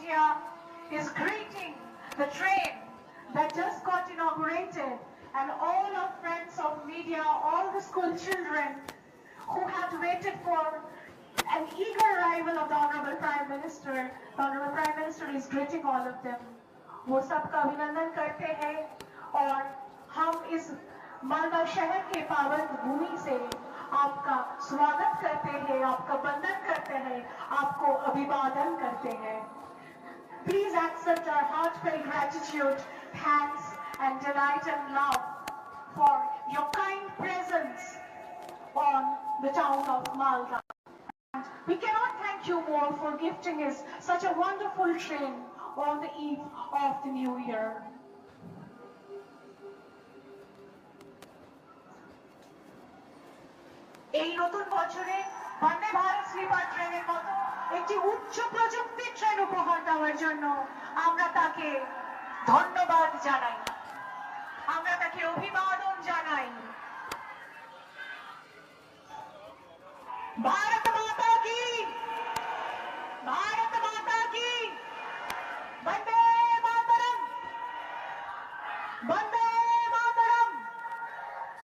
India is greeting the train that just got inaugurated, and all our friends of media, all the school children who had waited for an eager arrival of the Honorable Prime Minister. The Honorable Prime Minister is greeting all of them. वो सबका अभिनंदन करते हैं और हम इस मालवा शहर के पावन भूमि से आपका स्वागत करते हैं, आपका वंदन करते हैं, आपको अभिवादन करते हैं. Please accept our heartfelt gratitude, thanks and delight and love for your kind presence on the town of Malda. And we cannot thank you more for gifting us such a wonderful train on the eve of the new year. এই নতুন বছরে Vande Bharat sleeper ট্রেনের মতো একটি উচ্চ প্রযুক্তির train উপহার দেওয়ার জন্য আমরা তাকে ধন্যবাদ জানাই, আমরা তাকে অভিবাদন জানাই. ভারত